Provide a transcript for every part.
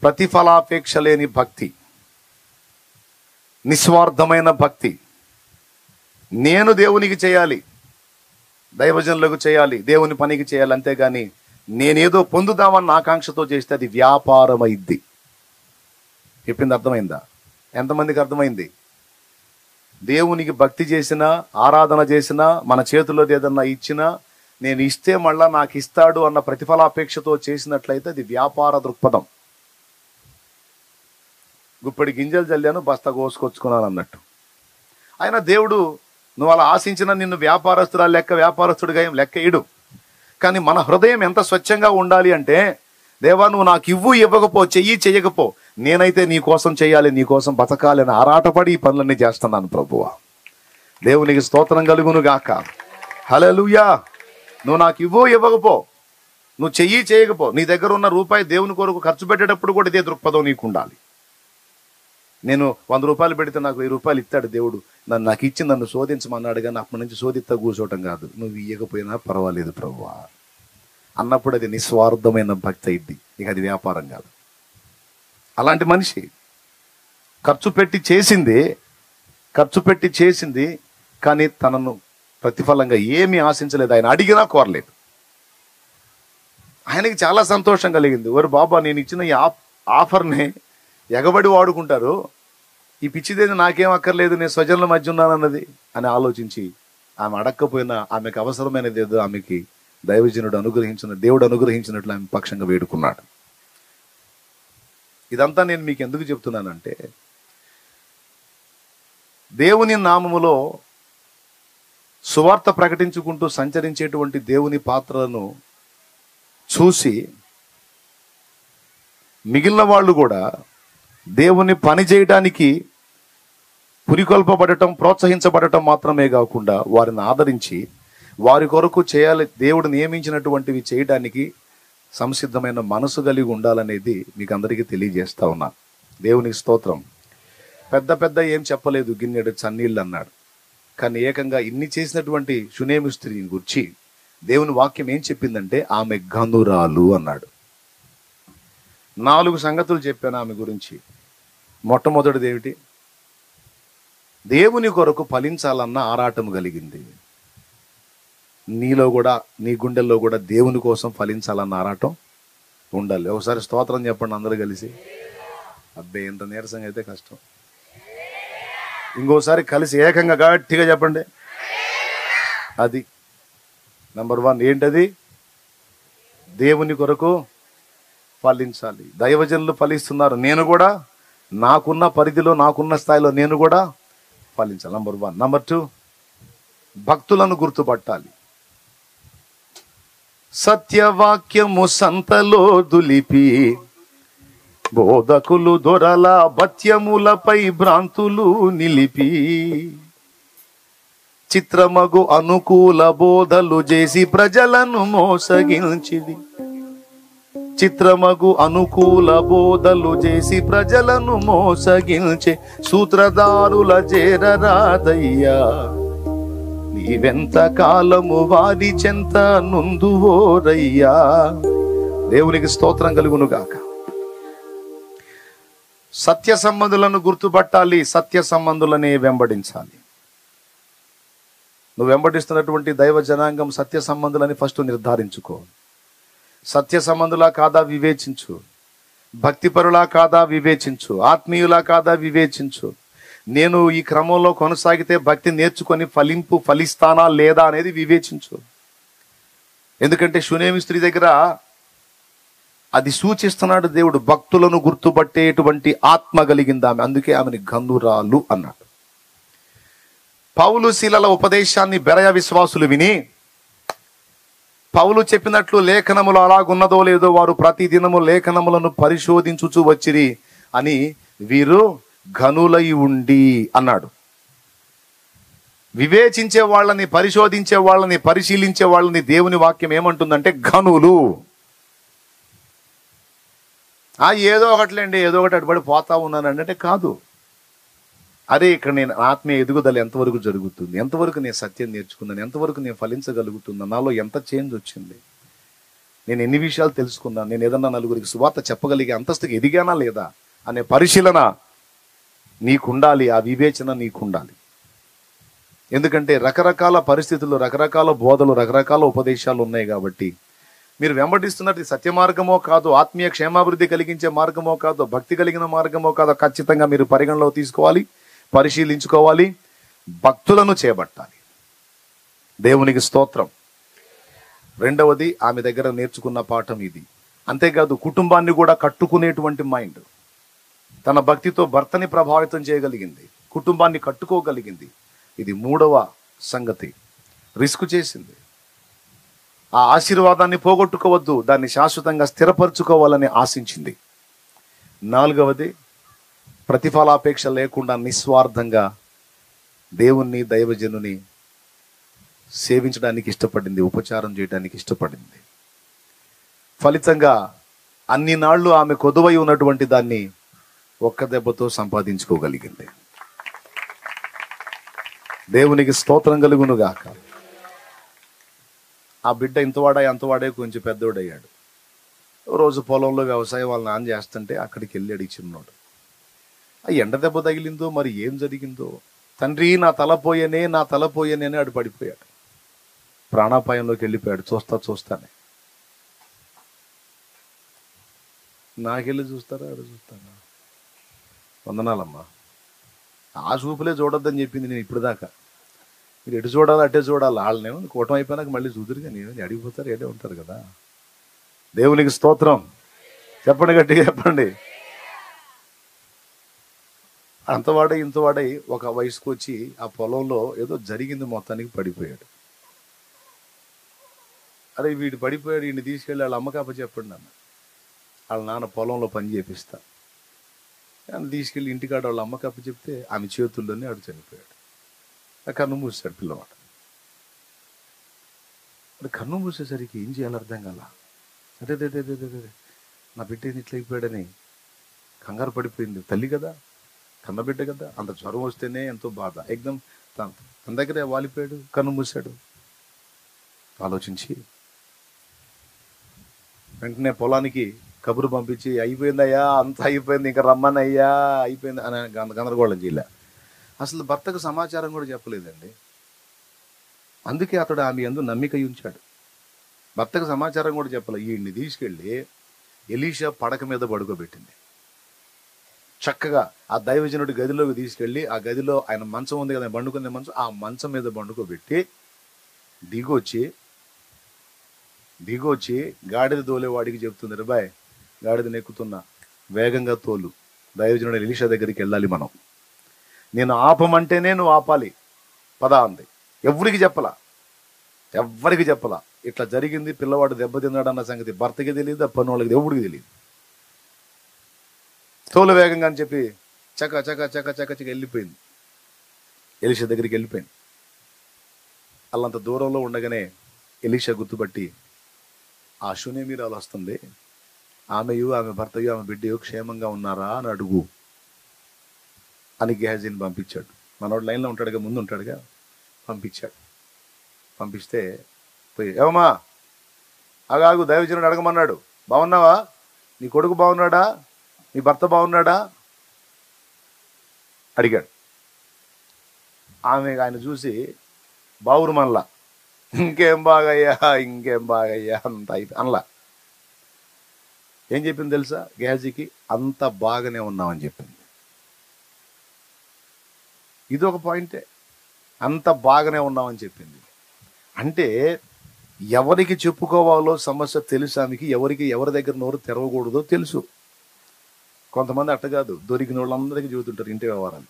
ప్రతిఫలాపేక్ష లేని భక్తి, నిస్వార్థమైన భక్తి. నేను దేవునికి చేయాలి, దైవజనులకు చేయాలి, దేవుని పనికి చేయాలి, అంతేగాని నేనేదో పొందుదామన్న ఆకాంక్షతో చేస్తే అది వ్యాపారం అయింది. చెప్పింది అర్థమైందా? ఎంతమందికి అర్థమైంది? దేవునికి భక్తి చేసినా, ఆరాధన చేసినా, మన చేతుల్లో ఏదన్నా ఇచ్చినా, నేను ఇస్తే మళ్ళా నాకు ఇస్తాడు అన్న ప్రతిఫలాపేక్షతో చేసినట్లయితే అది వ్యాపార దృక్పథం. గుప్పడి గింజలు చల్లాను, బస్తా కోసుకొచ్చుకున్నాను అన్నట్టు. ఆయన దేవుడు నువ్వు అలా ఆశించిన నిన్ను వ్యాపారస్తుడిగా ఏం లెక్క ఇడు. కానీ మన హృదయం ఎంత స్వచ్ఛంగా ఉండాలి అంటే, దేవా నువ్వు నాకు ఇవ్వకపో, చెయ్యకపో, నేనైతే నీ కోసం చేయాలి, నీ కోసం బతకాలి అని ఆరాటపడి ఈ పనులన్నీ చేస్తున్నాను ప్రభువా. దేవునికి స్తోత్రం కలుగును గాక. హల్లెలూయా. నువ్వు నాకు ఇవ్వకపో, నువ్వు చేయకపో, నీ దగ్గర ఉన్న రూపాయి దేవుని కొరకు ఖర్చు పెట్టేటప్పుడు కూడా ఇదే దృక్పథం నీకు ఉండాలి. నేను 100 రూపాయలు పెడితే నాకు 1000 రూపాయలు ఇస్తాడు దేవుడు, నాకు ఇచ్చి నన్ను శోధించమన్నాడు, కానీ అప్పటి నుంచి శోధిస్తా కూర్చోవటం కాదు. నువ్వు ఇవ్వకపోయినా పర్వాలేదు ప్రభువా అన్నప్పుడు అది నిస్వార్థమైన భక్తి అయింది. ఇక అది వ్యాపారం కాదు. అలాంటి మనిషి ఖర్చు పెట్టి చేసింది కానీ తనను ప్రతిఫలంగా ఏమీ ఆశించలేదు. ఆయన అడిగినా కోరలేదు. ఆయనకి చాలా సంతోషం కలిగింది. ఓరు బాబా, నేను ఇచ్చిన ఈ ఆఫర్ని ఎగబడి వాడుకుంటారు, ఈ పిచ్చిదేది నాకేం అక్కర్లేదు, నేను స్వజనుల మధ్య ఉన్నానన్నది అని ఆలోచించి ఆమె అడక్కపోయినా ఆమెకు అవసరమైనది ఏదో ఆమెకి దేవుడు అనుగ్రహించినట్లు ఆమె పక్షంగా వేడుకున్నాడు. ఇదంతా నేను మీకు ఎందుకు చెప్తున్నానంటే, దేవుని నామములో సువార్త ప్రకటించుకుంటూ సంచరించేటువంటి దేవుని పాత్రలను చూసి మిగిలిన వాళ్ళు కూడా దేవుని పని చేయడానికి పురికొల్పబడటం, ప్రోత్సహించబడటం మాత్రమే కాకుండా వారిని ఆదరించి వారి కొరకు చేయాలి, దేవుడు నియమించినటువంటివి చేయడానికి సంసిద్ధమైన మనసు కలిగి ఉండాలనేది మీకు అందరికీ తెలియజేస్తా ఉన్నాను. దేవునికి స్తోత్రం. పెద్ద ఏం చెప్పలేదు, గిన్నెడు చన్నీళ్ళు అన్నాడు. కానీ ఏకంగా ఇన్ని చేసినటువంటి షునేమి స్త్రీని గురించి దేవుని వాక్యం ఏం చెప్పిందంటే, ఆమె గనురాలు అన్నాడు. 4 సంగతులు చెప్పాను ఆమె గురించి. మొట్టమొదటిది ఏమిటి? దేవుని కొరకు ఫలించాలన్న ఆరాటం కలిగింది. నీలో కూడా, నీ గుండెల్లో కూడా దేవుని కోసం ఫలించాలన్న ఆరాటం ఉండాలి. ఒకసారి స్తోత్రం చెప్పండి అందరూ కలిసి. అబ్బే, ఎంత నీరసంగా అయితే కష్టం. ఇంకోసారి కలిసి ఏకంగా గట్టిగా చెప్పండి. అది నంబర్ 1. ఏంటది? దేవుని కొరకు ఫలించాలి. దైవజనులు ఫలిస్తున్నారు, నేను కూడా నాకున్న పరిధిలో, నాకున్న స్థాయిలో నేను కూడా ఫలించాలి. నంబర్ 1. నంబర్ 2, భక్తులను గుర్తుపట్టాలి. సత్యవాక్యము సంతలో దులిపి, బోధకులు దొరల భత్యములపై భ్రాంతులు నిలిపి, చిత్రమగు అనుకూల బోధలు చేసి ప్రజలను మోసగించిది. చిత్రమగు అనుకూల బోధలు చేసి ప్రజలను మోసగించే సూత్రధారుల చేరరాదయ్యా, నీవెంత కాలము వారి చెంత నుందువోరయ్యా. దేవునికి స్తోత్రం కలుగును గాక. సత్య సంబంధులను గుర్తుపట్టాలి, సత్య సంబంధులనే వెంబడించాలి. నువ్వు వెంబడిస్తున్నటువంటి దైవ జనాంగం సత్య సంబంధులని ఫస్ట్ నిర్ధారించుకో. సత్య సంబంధులా కాదా వివేచించు, భక్తిపరులా కాదా వివేచించు, ఆత్మీయులా కాదా వివేచించు. నేను ఈ క్రమంలో కొనసాగితే భక్తి నేర్చుకొని ఫలిస్తానా లేదా అనేది వివేచించు. ఎందుకంటే షునేమి స్త్రీ దగ్గర అది సూచిస్తున్నాడు దేవుడు. భక్తులను గుర్తుపట్టేటువంటి ఆత్మ కలిగింది ఆమె, అందుకే ఆమెని గనురాలు అన్నాడు. పౌలు శీలల ఉపదేశాన్ని బెరయ విశ్వాసులు విని, పౌలు చెప్పినట్లు లేఖనములు అలాగున్నదో లేదో వారు ప్రతి దినము లేఖనములను పరిశోధించుచు వచ్చిరి అని వీరు ఘనులై ఉండి అన్నాడు. వివేచించే వాళ్ళని, పరిశోధించే వాళ్ళని, పరిశీలించే వాళ్ళని దేవుని వాక్యం ఏమంటుందంటే ఘనులు. ఏదో ఒకటిలేండి, ఏదో ఒకటి అటుబడి పోతా ఉన్నానండి అంటే కాదు. అరే, ఇక్కడ నేను ఆత్మీయ ఎదుగుదల ఎంతవరకు జరుగుతుంది, ఎంతవరకు నేను సత్యం నేర్చుకున్నాను, ఎంతవరకు నేను ఫలించగలుగుతున్నాను, నాలో ఎంత చేంజ్ వచ్చింది. నేను ఎన్ని విషయాలు తెలుసుకున్నాను, నేను ఏదన్నా నలుగురికి సువార్త చెప్పగలిగే అంతస్తుకి ఎదిగానా లేదా అనే పరిశీలన నీకుండాలి, ఆ వివేచన నీకుండాలి. ఎందుకంటే రకరకాల పరిస్థితులు, రకరకాల బోధలు, రకరకాల ఉపదేశాలు ఉన్నాయి కాబట్టి మీరు వెంబడిస్తున్నది సత్య మార్గమో కాదు, ఆత్మీయ క్షేమాభివృద్ధి కలిగించే మార్గమో కాదు, భక్తి కలిగిన మార్గమో కాదో ఖచ్చితంగా మీరు పరిగణలో తీసుకోవాలి, పరిశీలించుకోవాలి, భక్తులను చేపట్టాలి. దేవునికి స్తోత్రం. రెండవది, ఆమె దగ్గర నేర్చుకున్న పాఠం ఇది. అంతేకాదు కుటుంబాన్ని కూడా కట్టుకునేటువంటి మైండ్. తన భక్తితో భర్తని ప్రభావితం చేయగలిగింది, కుటుంబాన్ని కట్టుకోగలిగింది. ఇది మూడవ సంగతి. రిస్క్ చేసింది. ఆ ఆశీర్వాదాన్ని పోగొట్టుకోవద్దు, దాన్ని శాశ్వతంగా స్థిరపరచుకోవాలని ఆశించింది. నాలుగవది, ప్రతిఫలాపేక్ష లేకుండా నిస్వార్థంగా దేవుణ్ణి, దైవజనుని సేవించడానికి ఇష్టపడింది, ఉపచారం చేయడానికి ఇష్టపడింది. ఫలితంగా అన్ని నాళ్ళు ఆమె కొదువై ఉన్నటువంటి దాన్ని ఒక్క దెబ్బతో సంపాదించుకోగలిగింది. దేవునికి స్తోత్రం కలుగునుగాక. ఆ బిడ్డ ఇంతవాడే అంతవాడే కొంచెం పెద్దోడయ్యాడు. రోజు పొలంలో వ్యవసాయం వాళ్ళ నాన్న చేస్తుంటే అక్కడికి వెళ్ళాడు ఈ చిన్నోడు. ఆ ఎండ దెబ్బ తగిలిందో మరి ఏం జరిగిందో, తండ్రి నా తల పోయేనే, నా తల పోయేనే అని ఆడు పడిపోయాడు. ప్రాణాపాయంలోకి వెళ్ళిపోయాడు. చూస్తానే నాకెళ్ళి చూస్తారా, ఆడు చూస్తారా? వందనాలమ్మా. ఆ చూపులే చూడొద్దని చెప్పింది నేను ఇప్పుడు దాకా. మీరు ఎటు చూడాలి అటే చూడాలి. వాళ్ళనేమో కూటం అయిపోయినాక మళ్ళీ చూదురు, కానీ ఏమని అడిగిపోతారు, ఏడే ఉంటారు కదా. దేవునికి స్తోత్రం. చెప్పండి, గట్టిగా చెప్పండి. అంతవాడై ఇంతవాడై ఒక వయసుకు వచ్చి ఆ పొలంలో ఏదో జరిగింది, మొత్తానికి పడిపోయాడు. అరే వీడు పడిపోయాడు, వీడిని తీసుకెళ్ళి వాళ్ళ అమ్మకప్ప చెప్పండి అన్న. వాళ్ళ నాన్న పొలంలో పని చేపిస్తా అని తీసుకెళ్ళి ఇంటికాడ వాళ్ళ అమ్మకప్ప చెప్తే ఆమె చేతుల్లోనే ఆడు చనిపోయాడు. కన్ను మూసాడు పిల్లవాడు. అది కన్ను మూసేసరికి ఏం చేయాలి అర్థం కాల. అదే నా బిడ్డ ఇట్లా అయిపోయాడని కంగారు పడిపోయింది. తల్లి కదా, కన్నబిడ్డ కదా, అంత జ్వరం వస్తేనే ఎంతో బాధ. ఎగ్దం తన దగ్గరే వాలిపోయాడు, కన్ను మూసాడు. ఆలోచించి వెంటనే పొలానికి కబురు పంపించి, అయిపోయిందయ్యా, అంతా అయిపోయింది, ఇంకా రమ్మనయ్యా, అయిపోయింది అని గందరగోళం చేయలే. అసలు భర్తకు సమాచారం కూడా చెప్పలేదండి. అందుకే అతడు ఆమె యందు నమ్మిక ఉంచాడు. భర్తకు సమాచారం కూడా చెప్పలే. వీడిని తీసుకెళ్ళి ఎలీషా పడక మీద పడుకోబెట్టింది. చక్కగా ఆ దైవజనుడి గదిలోకి తీసుకెళ్ళి, ఆ గదిలో ఆయన మంచం ఉంది కదా, పండుకునే మంచం, ఆ మంచం మీద పండుకోబెట్టి దిగొచ్చి గాడిద తోలేవాడికి చెప్తుంది, రేబాయ్ గాడిదని ఎక్కుతున్నా, వేగంగా తోలు, దైవజనుడు ఎలీషా దగ్గరికి వెళ్ళాలి మనం, నేను ఆపమంటేనే నువ్వు ఆపాలి, పదా అంది. ఎవరికి చెప్పలా. ఇట్లా జరిగింది, పిల్లవాడు దెబ్బతిన్నాడు అన్న సంగతి భర్తకి తెలియదు, పని వాళ్ళకి ఎవరికి తెలియదు. తోలు వేగంగా అని చెప్పి చక వెళ్ళిపోయింది. ఎలీషా దగ్గరికి వెళ్ళిపోయింది. అల్లంత దూరంలో ఉండగానే ఎలీషా గుర్తుపట్టి, ఆ షూనేమీరాలు వస్తుంది, ఆమెయు, ఆమె భర్తయు, ఆమె బిడ్డయు క్షేమంగా ఉన్నారా అని అడుగు అని గేహజీని పంపించాడు. మనోడు లైన్లో ఉంటాడుగా, ముందు ఉంటాడుగా, పంపించాడు. పంపిస్తే పోయి, ఏమమ్మా ఆగాగు, దైవజనుడు అడగమన్నాడు, బాగున్నావా, నీ కొడుకు బాగున్నాడా, నీ భర్త బాగున్నాడా అడిగాడు. ఆయన చూసి బావురు మనలా, ఇంకేం బాగయ్యా అంత అనలా. ఏం చెప్పింది తెలుసా గేహజీకి? అంత బాగానే ఉన్నామని చెప్పింది. ఇది ఒక పాయింటే, అంత బాగానే ఉన్నామని చెప్పింది. అంటే ఎవరికి చెప్పుకోవాలో సమస్య తెలుసు ఆమెకి, ఎవరి దగ్గర నోరు తెరవకూడదో తెలుసు. కొంతమంది అట్ట కాదు, దొరికిన వాళ్ళందరికీ చెబుతుంటారు ఇంటి వ్యవహారాలు.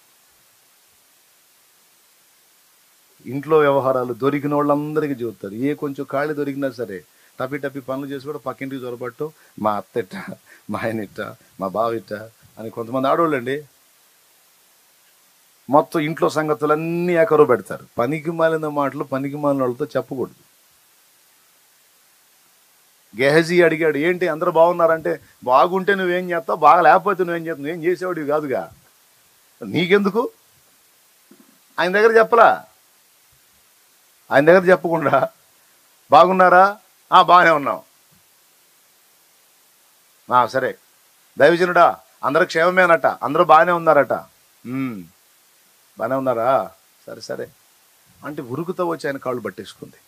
ఇంట్లో వ్యవహారాలు దొరికిన వాళ్ళందరికీ చెబుతారు. ఏ కొంచెం ఖాళీ దొరికినా సరే టపి పనులు చేసి కూడా పక్కింటికి చొరబట్టు, మా అత్త ఇట్ట, మా ఆయన ఇట్ట, మా బావ ఇట్ట అని కొంతమంది ఆడవాళ్ళండి మొత్తం ఇంట్లో సంగతులన్నీ ఎకరో పెడతారు. పనికి మాలిన మాటలు పనికి మాలిన వాళ్ళతో చెప్పకూడదు. గెహజీ అడిగాడు, ఏంటి అందరూ బాగున్నారంటే, బాగుంటే నువ్వేం చేస్తావు, బాగా లేకపోతే నువ్వేం చేస్తావు, నువ్వేం చేసేవాడివి కాదుగా, నీకెందుకు? ఆయన దగ్గర చెప్పలా. ఆయన దగ్గర చెప్పకుండా బాగున్నారా, బాగానే ఉన్నాం, సరే దైవజనుడా అందరూ క్షేమమేనట, అందరూ బాగానే ఉన్నారట. బాగానే ఉన్నారా? సరే సరే అంటే ఉరుకుతో వచ్చి ఆయన కాళ్ళు పట్టేసుకుంది.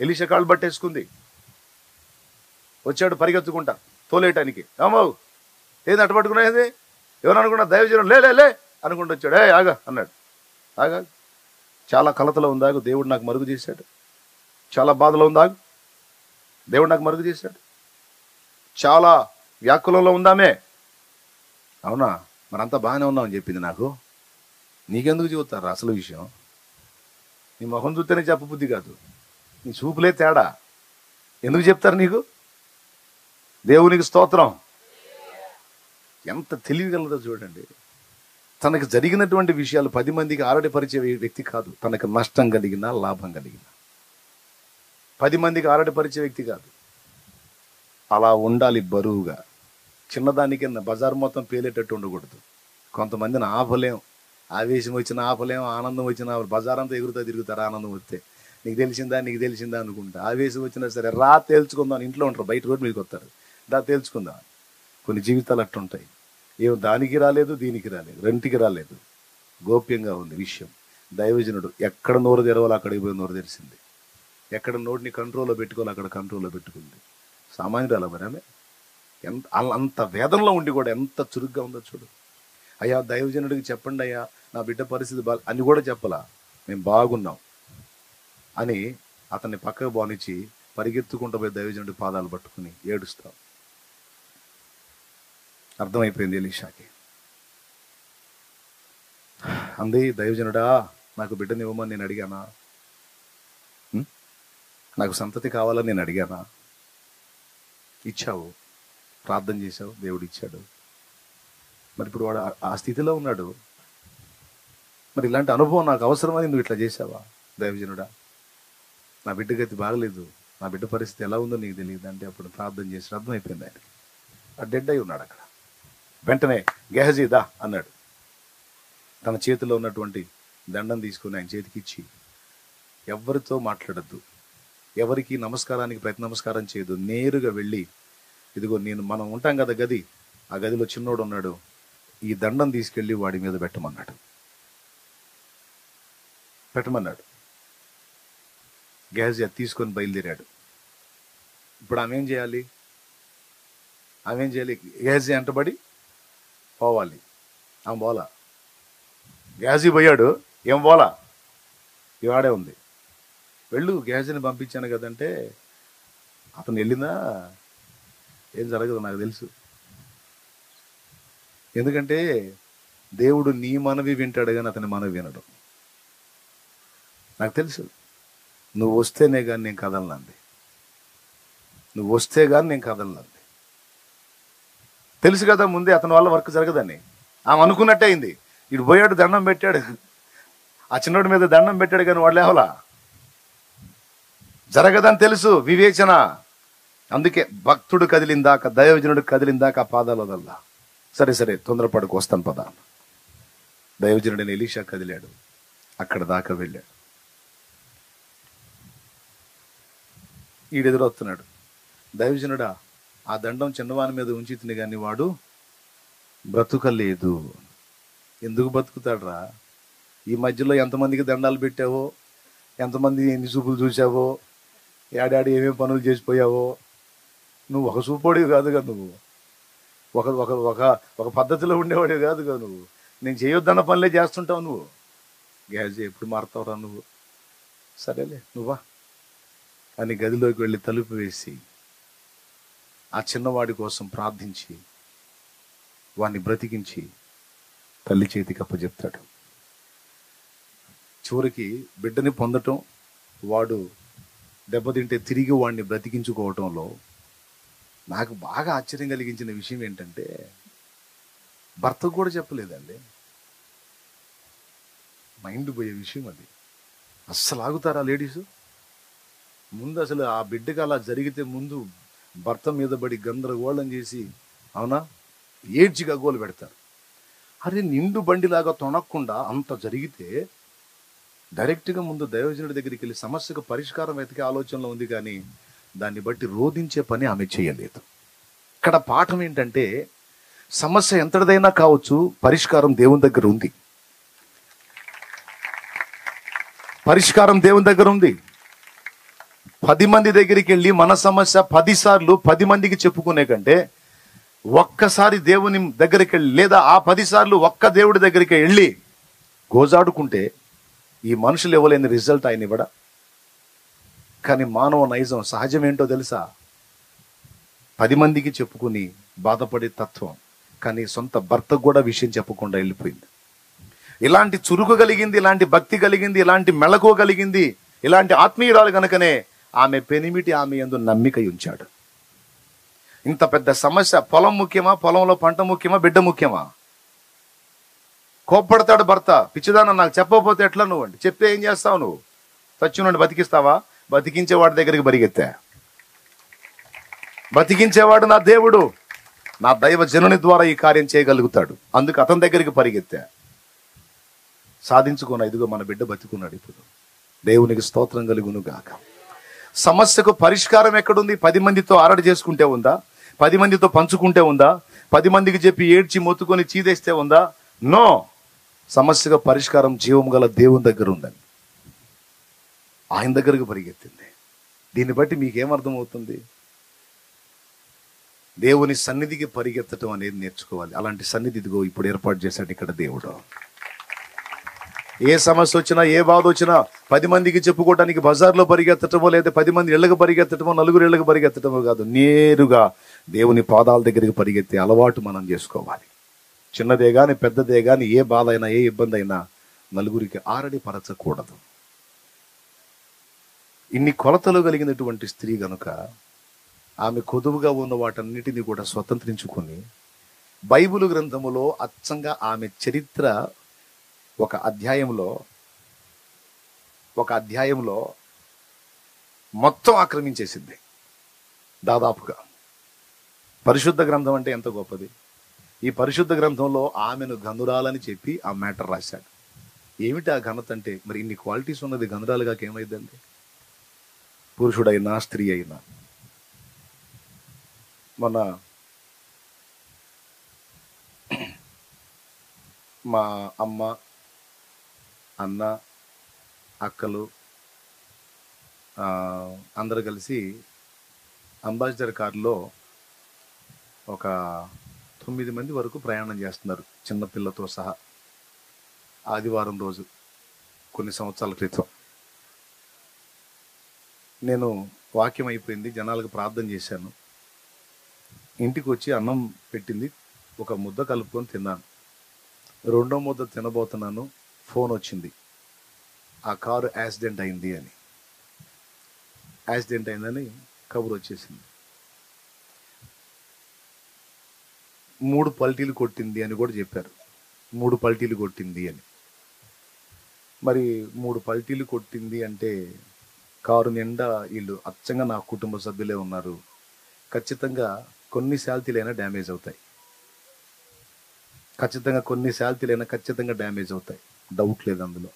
ఎలీషా కాళ్ళు పట్టేసుకుంది. వచ్చాడు పరిగెత్తుకుంటా తోలేయటానికి. ఏమో ఏది అటు పట్టుకునేది, ఎవరు అనుకున్నా దైవజనుడు లే అనుకుంటూ వచ్చాడు. ఆగా అన్నాడు. ఆగా, చాలా కలతలో ఉందాగు, దేవుడు నాకు మరుగు చేశాడు. చాలా బాధలో ఉందాగు, దేవుడు నాకు మరుగు చేశాడు. చాలా వ్యాకులంలో ఉందామే. అవునా, మరంతా బాగానే ఉన్నామని చెప్పింది నాకు. నీకెందుకు చెబుతారు అసలు విషయం? నీ మొహం చూస్తేనే చెప్పబుద్ధి కాదు, నీ చూపులే తేడా. ఎందుకు చెప్తారు నీకు? దేవునికి స్తోత్రం. ఎంత తెలియగలదో చూడండి. తనకు జరిగినటువంటి విషయాలు 10 మందికి ఆరడిపరిచే వ్యక్తి కాదు. తనకు నష్టం కలిగినా లాభం కలిగిన 10 మందికి ఆరడిపరిచే వ్యక్తి కాదు. అలా ఉండాలి బరువుగా. చిన్నదానికి బజారు మొత్తం పేలేటట్టు ఉండకూడదు. కొంతమందిని ఆపలేం, ఆవేశం వచ్చిన ఆపలేం, ఆనందం వచ్చిన బజారంతా ఎగురుతా తిరుగుతారు. ఆనందం వస్తే నీకు తెలిసిందా అనుకుంటా. ఆవేశం వచ్చినా సరే రా తేల్చుకుందాం. ఇంట్లో ఉంటారు, బయట రోడ్డు మీదకి వస్తారు, దా తేల్చుకుందాం. కొన్ని జీవితాలు అట్టుంటాయి. ఏం దానికి రాలేదు, దీనికి రాలేదు, రెంటికి రాలేదు, గోప్యంగా ఉంది విషయం. దైవజనుడు ఎక్కడ నోరు తెరవాలో అక్కడికి పోయి నోరు తెరిచింది. ఎక్కడ నోటిని కంట్రోల్లో పెట్టుకోవాలో అక్కడ కంట్రోల్లో పెట్టుకుంది. సామాన్యురాలు మరి ఆమె. అంత వేదనలో ఉండి కూడా ఎంత చురుగ్గా ఉందో చూడు. అయ్యా దైవజనుడికి చెప్పండి అయ్యా, నా బిడ్డ పరిస్థితి అని కూడా చెప్పలా. మేము బాగున్నాం అని అతన్ని పక్కకు బానిచ్చి పరిగెత్తుకుంటూ పోయి దైవజనుడి పాదాలు పట్టుకుని ఏడుస్తాం. అర్థమైపోయింది ఎలీషాకి. అంది, దైవజనుడా నాకు బిడ్డని ఇవ్వమని నేను అడిగానా? నాకు సంతతి కావాలని నేను అడిగానా? ఇచ్చావు, ప్రార్థన చేశావు, దేవుడు ఇచ్చాడు. మరి ఇప్పుడు వాడు ఆ స్థితిలో ఉన్నాడు. మరి ఇలాంటి అనుభవం నాకు అవసరమని నువ్వు ఇట్లా చేసావా? దైవజనుడా నా బిడ్డ గతి బాగలేదు, నా బిడ్డ పరిస్థితి ఎలా ఉందో నీకు తెలియదు అంటే అప్పుడు ప్రార్థన చేసి అర్థమైపోయింది ఆయనకి. ఆ డెడ్ అయి ఉన్నాడు అక్కడ. వెంటనే గెహజీ దా అన్నాడు. తన చేతిలో ఉన్నటువంటి దండం తీసుకుని ఆయన చేతికి ఇచ్చి, ఎవరితో మాట్లాడద్దు, ఎవరికి నమస్కారానికి ప్రతి నమస్కారం చేయదు, నేరుగా వెళ్ళి ఇదిగో మనం ఉంటాం కదా గది, ఆ గదిలో చిన్నోడు ఉన్నాడు, ఈ దండం తీసుకెళ్ళి వాడి మీద పెట్టమన్నాడు. గెహజీ అది తీసుకొని బయలుదేరాడు. ఇప్పుడు ఆమె ఏం చేయాలి? గెహజీ అంటబడి పోవాలి. ఆమె పోలా. గెహజీ పోయాడు, ఏం పోలా, ఇవాడే ఉంది. వెళ్ళు, గెహజీని పంపించాను కదంటే అతను వెళ్ళిందా ఏం జరగదు నాకు తెలుసు. ఎందుకంటే దేవుడు నీ మనవి వింటాడు కానీ అతని మనవి వినడు. నాకు తెలుసు. నువ్వు వస్తేనే కానీ నేను కదలనంది, తెలుసు కదా ముందే అతని వల్ల వర్క్ జరగదని. ఆమె అనుకున్నట్టే అయింది. ఇటు పోయాడు, దండం పెట్టాడు, ఆ చిన్నోడి మీద దండం పెట్టాడు కానీ వాడు లేవలా. జరగదని తెలుసు, వివేచన. అందుకే భక్తుడు కదిలిందాక, దైవజనుడు కదిలిందాక పాదాల వదల్లా. సరే తొందరపడుకు, వస్తాను పద. దైవజనుడిని ఎలీషా కదిలాడు, అక్కడ దాకా వెళ్ళాడు. ఈడెదురొస్తున్నాడు. దైవజనుడా ఆ దండం చిన్నవాని మీద ఉంచితిని కానీ వాడు బ్రతుకలేదు. ఎందుకు బతుకుతాడురా? ఈ మధ్యలో ఎంతమందికి దండాలు పెట్టావో, ఎంతమంది ఎన్ని చూపులు చూసావో, ఏడాడి ఏమేమి పనులు చేసిపోయావో. నువ్వు ఒక చూపోడివి కాదుగా, నువ్వు ఒక పద్ధతిలో ఉండేవాడివి కాదుగా. నువ్వు నేను చేయొద్దన్న పనులే చేస్తుంటావు. నువ్వు గ్యాస్ ఎప్పుడు మారుతావురా నువ్వు? సరేలే నువ్వా అని గదిలోకి వెళ్ళి తలుపు వేసి ఆ చిన్నవాడి కోసం ప్రార్థించి వాడిని బ్రతికించి తల్లి చేతికి అప్పచెప్తాడు. చివరికి బిడ్డని పొందటం, వాడు దెబ్బతింటే తిరిగి వాడిని బ్రతికించుకోవటంలో నాకు బాగా ఆశ్చర్యం కలిగించిన విషయం ఏంటంటే భర్తకు కూడా చెప్పలేదండి. మైండ్ పోయే విషయం అది. అస్సలు ఆగుతారా లేడీసు? ముందు అసలు ఆ బిడ్డకి అలా జరిగితే ముందు భర్త మీద పడి గందరగోళం చేసి, అవునా, ఏడ్చిగా గోలు పెడతారు. అరే నిండు బండిలాగా తొనక్కుండా అంత జరిగితే డైరెక్ట్గా ముందు దైవజనుడి దగ్గరికి వెళ్ళి సమస్యకు పరిష్కారం వెతికే ఆలోచనలో ఉంది, కానీ దాన్ని బట్టి రోధించే పని ఆమె చేయలేదు. ఇక్కడ పాఠం ఏంటంటే, సమస్య ఎంతటిదైనా కావచ్చు, పరిష్కారం దేవుని దగ్గర ఉంది. పరిష్కారం దేవుని దగ్గర ఉంది. 10 మంది దగ్గరికి వెళ్ళి మన సమస్య 10 సార్లు 10 మందికి చెప్పుకునే కంటే ఒక్కసారి దేవుని దగ్గరికి వెళ్ళి, లేదా ఆ 10 సార్లు ఒక్క దేవుడి దగ్గరికి వెళ్ళి గోజాడుకుంటే ఈ మనుషులు ఇవ్వలేని రిజల్ట్ ఆయన ఇవ్వడా? కానీ మానవ నైజం, సహజం ఏంటో తెలుసా? 10 మందికి చెప్పుకుని బాధపడే తత్వం. కానీ సొంత భర్తకు కూడా విషయం చెప్పకుండా వెళ్ళిపోయింది. ఇలాంటి చురుకు కలిగింది, ఇలాంటి భక్తి కలిగింది, ఇలాంటి మెళకువ కలిగింది, ఇలాంటి ఆత్మీయురాలు కనుకనే ఆమె పెనిమిటి ఆమె యందు నమ్మిక ఉంచాడు. ఇంత పెద్ద సమస్య, పొలం ముఖ్యమా, పొలంలో పంట ముఖ్యమా, బిడ్డ ముఖ్యమా? కోప్పడతాడు భర్త, పిచ్చిదాన నాకు చెప్పకపోతే ఎట్లా నువ్వు అంటే. చెప్తే ఏం చేస్తావు నువ్వు? చచ్చునుండి బతికిస్తావా? బతికించేవాడి దగ్గరికి పరిగెత్తా. బతికించేవాడు నా దేవుడు, నా దైవ జనుని ద్వారా ఈ కార్యం చేయగలుగుతాడు, అందుకు అతని దగ్గరికి పరిగెత్తా. సాధించుకున్న ఇదిగో మన బిడ్డ బతికున్నాడు. ఇప్పుడు దేవునికి స్తోత్రం కలుగును గాక. సమస్యకు పరిష్కారం ఎక్కడుంది? 10 మందితో ఆరడి చేసుకుంటే ఉందా? 10 మందితో పంచుకుంటే ఉందా? 10 మందికి చెప్పి ఏడ్చి మొత్తుకొని చీదేస్తే ఉందా? నో. సమస్యకు పరిష్కారం జీవం గల దేవుని దగ్గర ఉందని ఆయన దగ్గరకు పరిగెత్తింది. దీన్ని బట్టి మీకేమర్థమవుతుంది? దేవుని సన్నిధికి పరిగెత్తడం అనేది నేర్చుకోవాలి. అలాంటి సన్నిధి ఇదిగో ఇప్పుడు ఏర్పాటు చేశాడు ఇక్కడ దేవుడు. ఏ సమస్య వచ్చినా, ఏ బాధ వచ్చినా 10 మందికి చెప్పుకోవడానికి బజార్లో పరిగెత్తటమో, లేదా 10 మంది ఇళ్ళకి పరిగెత్తటమో, 4 ఇళ్ళకి పరిగెత్తటమో కాదు, నేరుగా దేవుని పాదాల దగ్గరికి పరిగెత్తే అలవాటు మనం చేసుకోవాలి. చిన్నదే గాని పెద్దదే గాని ఏ బాధ అయినా, ఏ ఇబ్బంది అయినా నలుగురికి ఆరడి పరచకూడదు. ఇన్ని కొలతలు కలిగినటువంటి స్త్రీ గనుక ఆమె కొదువుగా ఉన్న వాటన్నిటిని కూడా స్వతంత్రించుకొని బైబిలు గ్రంథములో అచ్చంగా ఆమె చరిత్ర ఒక అధ్యాయంలో మొత్తం ఆక్రమించేసింది దాదాపుగా. పరిశుద్ధ గ్రంథం అంటే ఎంత గొప్పది! ఈ పరిశుద్ధ గ్రంథంలో ఆమెను గనురాలని చెప్పి ఆ మ్యాటర్ రాశాడు. ఏమిటి ఆ ఘనత అంటే, మరి ఇన్ని క్వాలిటీస్ ఉన్నది గనురాలుగా ఏమైందండి? పురుషుడైనా స్త్రీ అయినా. మన మా అమ్మ, అన్న, అక్కలు అందరూ కలిసి అంబాసిడర్ కారులో ఒక 9 మంది వరకు ప్రయాణం చేస్తున్నారు, చిన్నపిల్లతో సహా. ఆదివారం రోజు కొన్ని సంవత్సరాల క్రితం నేను వాక్యం అయిపోయింది, జనాలకు ప్రార్థన చేశాను. ఇంటికి వచ్చి అన్నం పెట్టింది, ఒక ముద్ద కలుపుకొని తిన్నాను. 2వ ముద్ద తినబోతున్నాను, ఫోన్ వచ్చింది, ఆ కారు యాక్సిడెంట్ అయింది అని. యాక్సిడెంట్ అయిందని కబురు వచ్చేసింది. 3 పల్టీలు కొట్టింది అని కూడా చెప్పారు. 3 పల్టీలు కొట్టింది అని. మరి 3 పల్టీలు కొట్టింది అంటే కారు నిండా వీళ్ళు అచ్చంగా నా కుటుంబ సభ్యులే ఉన్నారు. ఖచ్చితంగా కొన్ని శాల్తీలైనా డ్యామేజ్ అవుతాయి. ఖచ్చితంగా డ్యామేజ్ అవుతాయి, డౌట్ లేదు అందులో.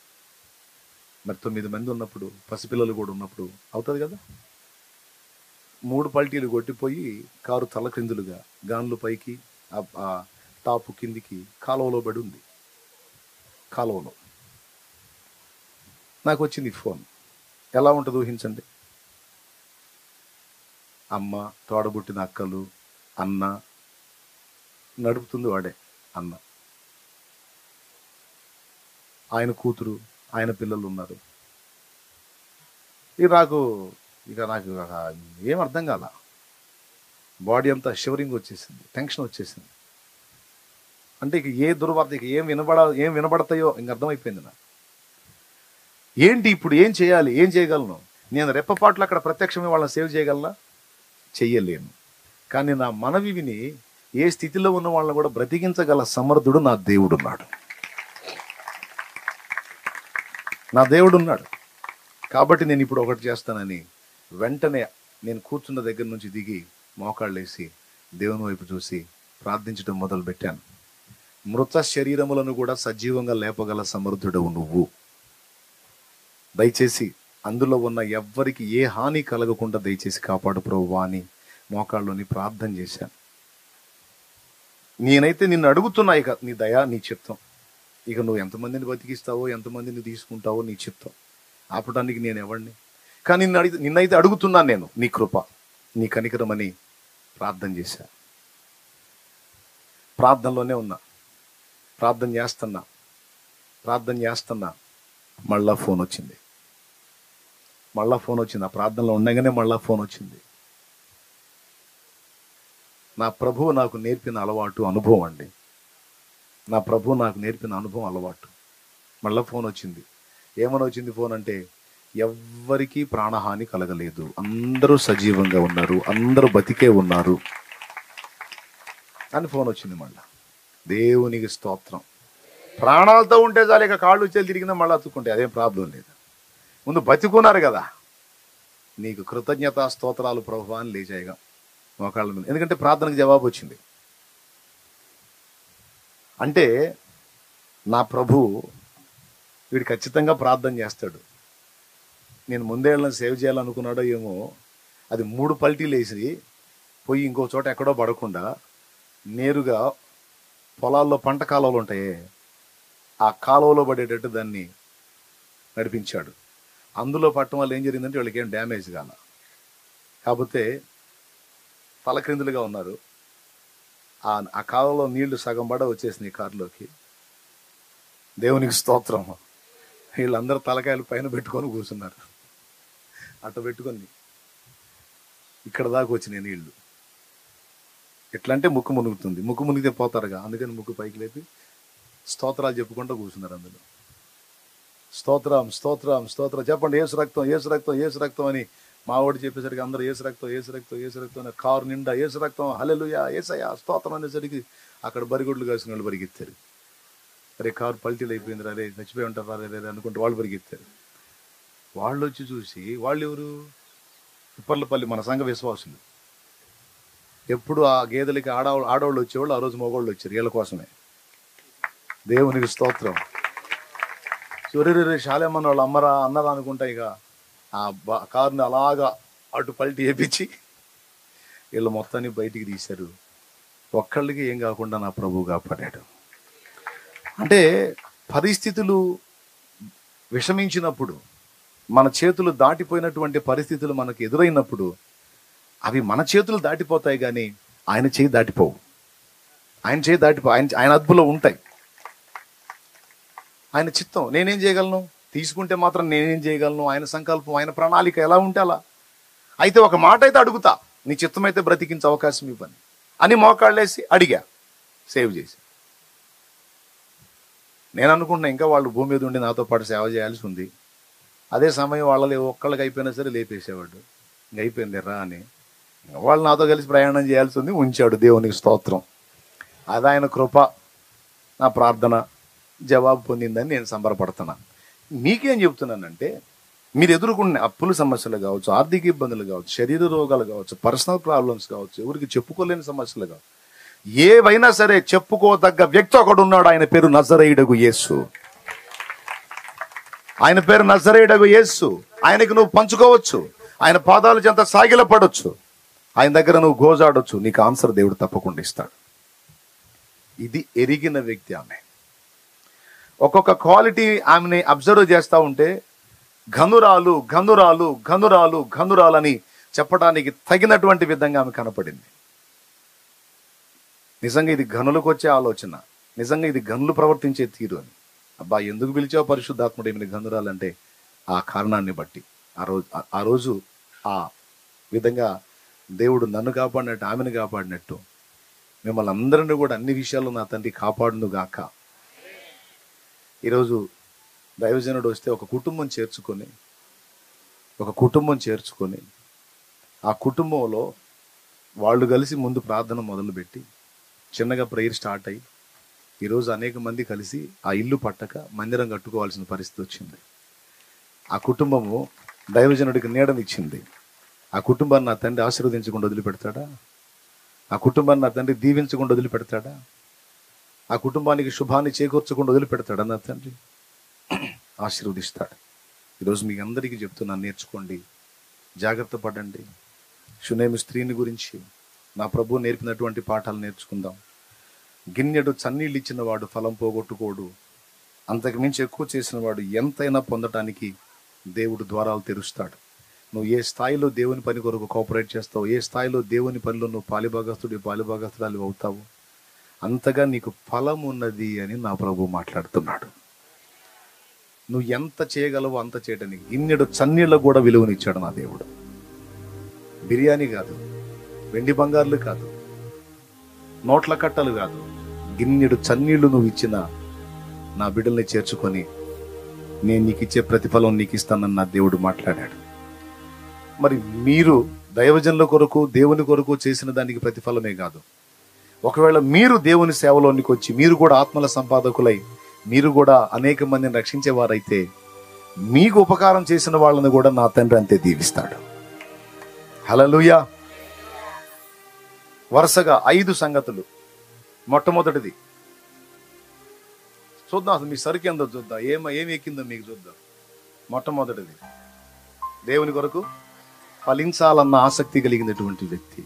మరి 9 మంది ఉన్నప్పుడు, పసిపిల్లలు కూడా ఉన్నప్పుడు అవుతుంది కదా. 3 పల్టీలు కొట్టిపోయి కారు తలక్రిందులుగా, గాన్లు పైకి, ఆ టాపు కిందికి కాలువలో పడి ఉంది. కాలువలో నాకు వచ్చింది ఫోన్. ఎలా ఉంటుంది ఊహించండి. అమ్మ, తోడబుట్టిన అక్కలు, అన్న, నడుపుతుంది వాడే అన్న, ఆయన కూతురు, ఆయన పిల్లలు ఉన్నారు. నాకు ఏం అర్థం కాల. బాడీ అంతా షివరింగ్ వచ్చేసింది, టెన్షన్ వచ్చేసింది. అంటే ఇక ఏ దుర్వార్త, ఇక ఏం వినబడతాయో ఇంక అర్థమైపోయింది నాకు. ఏంటి ఇప్పుడు ఏం చేయాలి, ఏం చేయగలను? నేను రెప్పపాట్లు అక్కడ ప్రత్యక్షమే వాళ్ళని సేవ్ చేయగలనా? చెయ్యలేను. కానీ నా మనవి విని ఏ స్థితిలో ఉన్న వాళ్ళని కూడా బ్రతికించగల సమర్థుడు నా దేవుడున్నాడు. కాబట్టి నేను ఇప్పుడు ఒకటి చేస్తానని వెంటనే నేను కూర్చున్న దగ్గర నుంచి దిగి మోకాళ్ళేసి దేవుని వైపు చూసి ప్రార్థించడం మొదలు పెట్టాను. మృత శరీరములను కూడా సజీవంగా లేపగల సమర్థుడవు నువ్వు. దయచేసి అందులో ఉన్న ఎవ్వరికి ఏ హాని కలగకుండా దయచేసి కాపాడు ప్రభువా అని మోకాళ్ళలోని ప్రార్థన చేశాను. నేనైతే నిన్ను అడుగుతున్నా, ఇక నీ దయ, నీ చిత్తం. ఇక నువ్వు ఎంతమందిని బతికిస్తావో, ఎంతమందిని తీసుకుంటావో నీ చిత్తం. ఆపడానికి నేను ఎవడిని? కానీ నిన్నైతే అడుగుతున్నాను నేను, నీ కృప, నీ కనికరమని ప్రార్థన చేశా. ప్రార్థనలోనే ఉన్నా, ప్రార్థన చేస్తున్నా. మళ్ళా ఫోన్ వచ్చింది. ఆ ప్రార్థనలో ఉండగానే మళ్ళా ఫోన్ వచ్చింది. నా ప్రభువు నాకు నేర్పిన అలవాటు, అనుభవం అండి. నా ప్రభువు నాకు నేర్పిన అనుభవం, అలవాటు. మళ్ళా ఫోన్ వచ్చింది. ఏమని వచ్చింది ఫోన్ అంటే, ఎవ్వరికీ ప్రాణహాని కలగలేదు, అందరూ సజీవంగా ఉన్నారు, అందరూ బతికే ఉన్నారు అని ఫోన్ వచ్చింది. మళ్ళా దేవునికి స్తోత్రం. ప్రాణాలతో ఉంటే చాలు, ఇక కాళ్ళు చేతులు తిరిగినా మళ్ళీ అతుక్కుంటే అదేం ప్రాబ్లం లేదు. ముందు బతికున్నారు కదా, నీకు కృతజ్ఞతా స్తోత్రాలు ప్రభువా అని లేచాయిగా మోకాళ్ళ మీద. ఎందుకంటే ప్రార్థనకు జవాబు వచ్చింది. అంటే నా ప్రభు వీడు ఖచ్చితంగా ప్రార్థన చేస్తాడు. నేను ముందేళ్ళని సేవ్ చేయాలనుకున్నాడో ఏమో, అది 3 పల్టీలు వేసి పోయి ఇంకో చోట ఎక్కడో పడకుండా నేరుగా పొలాల్లో పంట కాలువలు ఉంటాయే, ఆ కాలువలో పడేటట్టు దాన్ని నడిపించాడు. అందులో పట్టడం వల్ల ఏం జరిగిందంటే వాళ్ళకి ఏం డ్యామేజ్ కాల, కాకపోతే తలక్రిందులుగా ఉన్నారు. ఆ కాలువలో నీళ్లు సగం పడ వచ్చేసినాయి కారులోకి. దేవునికి స్తోత్రం. వీళ్ళందరూ తలకాయలు పైన పెట్టుకొని కూర్చున్నారు. అట్ట పెట్టుకొని ఇక్కడ దాకా వచ్చినాయి నీళ్లు. ఎట్లా అంటే ముక్కు మునుగుతుంది, ముక్కు మునిగితే పోతారుగా, అందుకని ముక్కు పైకి లేపి స్తోత్రాలు చెప్పుకుంటూ కూర్చున్నారు అందులో. స్తోత్రం స్తోత్రం స్తోత్రం చెప్పండి, ఏసు రక్తం ఏసు రక్తం ఏసు రక్తం అని మా వాడు చెప్పేసరికి అందరూ ఏసు రక్తం ఏసు రక్తం ఏసు రక్తం అని కారు నిండా ఏసు రక్తం, హల్లెలూయా యేసయ్యా స్తోత్రం అనేసరికి అక్కడ బరిగొడ్లు కాసిన వాళ్ళు పరిగెత్తారు. అరే కారు పల్టీలు అయిపోయింది, అరే చచ్చిపోయి ఉంటారు రే అనుకుంటే వాళ్ళు పరిగెత్తారు. వాళ్ళు వచ్చి చూసి, వాళ్ళు ఎవరు? ఉప్పర్లపల్లి మన సంఘ విశ్వాసులు. ఎప్పుడు ఆ గేదెలకి ఆడవాళ్ళు వచ్చేవాళ్ళు, ఆ రోజు మగవాళ్ళు వచ్చారు వీళ్ళ కోసమే. దేవునికి స్తోత్రం. సూర్యరే శాలేమన్న వాళ్ళు అన్నరా అనుకుంటా. ఇక ఆ కారుని అలాగా అటు పల్టీ వేపించి వీళ్ళు మొత్తాన్ని బయటికి తీశారు. ఒక్కళ్ళకి ఏం కాకుండా నా ప్రభువు కాపాడాడు. అంటే పరిస్థితులు విషమించినప్పుడు, మన చేతులు దాటిపోయినటువంటి పరిస్థితులు మనకు ఎదురైనప్పుడు, అవి మన చేతులు దాటిపోతాయి కానీ ఆయన చేయి దాటిపోవు. ఆయన అదుపులో ఉంటాయి. ఆయన చిత్తం నేనేం చేయగలను? తీసుకుంటే మాత్రం నేనేం చేయగలను? ఆయన సంకల్పం, ఆయన ప్రణాళిక ఎలా ఉంటే అలా. అయితే ఒక మాట అయితే అడుగుతా, నీ చిత్తం అయితే బ్రతికించే అవకాశం ఇవ్వని అని మోకాళ్ళేసి అడిగా, సేవ్ చేసి. నేను అనుకుంటున్నా ఇంకా వాళ్ళు భూమి మీద ఉండి నాతో పాటు సేవ చేయాల్సి ఉంది. అదే సమయం వాళ్ళలో ఒక్కళ్ళకి అయిపోయినా సరే లేపేసేవాడు, ఇంక అయిపోయింది రా అని. వాళ్ళు నాతో కలిసి ప్రయాణం చేయాల్సి ఉంది, ఉంచాడు. దేవునికి స్తోత్రం. అది ఆయన కృప. నా ప్రార్థన జవాబు పొందిందని నేను సంబరపడుతున్నా. మీకేం చెప్తున్నానంటే, మీరు ఎదుర్కొన్న అప్పుల సమస్యలు కావచ్చు, ఆర్థిక ఇబ్బందులు కావచ్చు, శరీర రోగాలు కావచ్చు, పర్సనల్ ప్రాబ్లమ్స్ కావచ్చు, ఎవరికి చెప్పుకోలేని సమస్యలు కావచ్చు, ఏవైనా సరే చెప్పుకోదగ్గ వ్యక్తి ఒకడు ఉన్నాడు. ఆయన పేరు నజరేయుడగు యేసు. ఆయన పేరు నజరేయుడగు యేసు. ఆయనకు నువ్వు పంచుకోవచ్చు, ఆయన పాదాల చెంత సాగిల పడవచ్చు, ఆయన దగ్గర నువ్వు గోజాడొచ్చు. నీకు ఆన్సర్ దేవుడు తప్పకుండా ఇస్తాడు. ఇది ఎరిగిన వ్యక్తి ఆమె. ఒక్కొక్క క్వాలిటీ ఆమెని అబ్జర్వ్ చేస్తూ ఉంటే ఘనురాలు ఘనురాలు ఘనురాలు ఘనురాలు అని చెప్పడానికి తగినటువంటి విధంగా ఆమె కనపడింది. నిజంగా ఇది ఘనులకు వచ్చే ఆలోచన, నిజంగా ఇది ఘనులు ప్రవర్తించే తీరు అని. అబ్బా ఎందుకు పిలిచావు పరిశుద్ధాత్ముడు ఏమైనా ఘనురాలంటే ఆ కారణాన్ని బట్టి. ఆ రోజు ఆ విధంగా దేవుడు నన్ను కాపాడినట్టు, ఆమెను కాపాడినట్టు మిమ్మల్ని అందరినీ కూడా అన్ని విషయాల్లో నా తండ్రి కాపాడును గాక. ఈరోజు దైవజనుడు వస్తే ఒక కుటుంబం చేర్చుకొని ఆ కుటుంబంలో వాళ్ళు కలిసి ముందు ప్రార్థన మొదలుపెట్టి చిన్నగా ప్రేయర్ స్టార్ట్ అయ్యి ఈరోజు అనేక మంది కలిసి ఆ ఇల్లు పట్టక మందిరం కట్టుకోవాల్సిన పరిస్థితి వచ్చింది. ఆ కుటుంబము దైవజనుడికి నీడనిచ్చింది. ఆ కుటుంబాన్ని నా తండ్రి ఆశీర్వదించకుండా వదిలిపెడతాడా? ఆ కుటుంబాన్ని నా తండ్రి దీవించకుండా వదిలిపెడతాడా? ఆ కుటుంబానికి శుభాన్ని చేకూర్చకుండా వదిలిపెడతాడా? నా తండ్రి ఆశీర్వదిస్తాడు. ఈరోజు మీ అందరికీ చెప్తున్నాను, నేర్చుకోండి, జాగ్రత్త పడండి. షునేమి స్త్రీని గురించి నా ప్రభువు నేర్పినటువంటి పాఠాలు నేర్చుకుందాం. గిన్నెడు చన్నీళ్ళు ఇచ్చిన వాడు ఫలం పోగొట్టుకోడు. అంతకు మించి ఎక్కువ చేసిన వాడు ఎంతైనా పొందటానికి దేవుడు ద్వారాలు తెరుస్తాడు. నువ్వు ఏ స్థాయిలో దేవుని పని కొరకు కోఆపరేట్ చేస్తావు, ఏ స్థాయిలో దేవుని పనిలో నువ్వు పాలిభాగస్తురాలు అవుతావు, అంతగా నీకు ఫలం ఉన్నది అని నా ప్రభు మాట్లాడుతున్నాడు. నువ్వు ఎంత చేయగలవో అంత చేయడానికి గిన్నెడు చన్నీళ్ళకు కూడా విలువనిచ్చాడు నా దేవుడు. బిర్యానీ కాదు, వెండి బంగారులు కాదు, నోట్ల కట్టలు కాదు, గిన్నెడు చన్నీళ్లు నువ్వు ఇచ్చిన నా బిడ్డల్ని చేర్చుకొని నేను నీకు ఇచ్చే ప్రతిఫలం నీకు ఇస్తానని నా దేవుడు మాట్లాడాడు. మరి మీరు దైవజనుల కొరకు దేవుని కొరకు చేసిన దానికి ప్రతిఫలమే కాదు, ఒకవేళ మీరు దేవుని సేవలోనికి వచ్చి మీరు కూడా ఆత్మల సంపాదకులై మీరు కూడా అనేక మందిని రక్షించేవారైతే మీకు ఉపకారం చేసిన వాళ్ళని కూడా నా తండ్రి అంతే దీవిస్తాడు. హల్లెలూయా. వరుసగా 5 సంగతులు. మొట్టమొదటిది చూద్దాం, అసలు మీ సరుకు ఎంతో చూద్దాం, ఏమి ఎక్కిందో మీకు చూద్దాం. మొట్టమొదటిది, దేవుని కొరకు ఫలించాలన్న ఆసక్తి కలిగినటువంటి వ్యక్తి.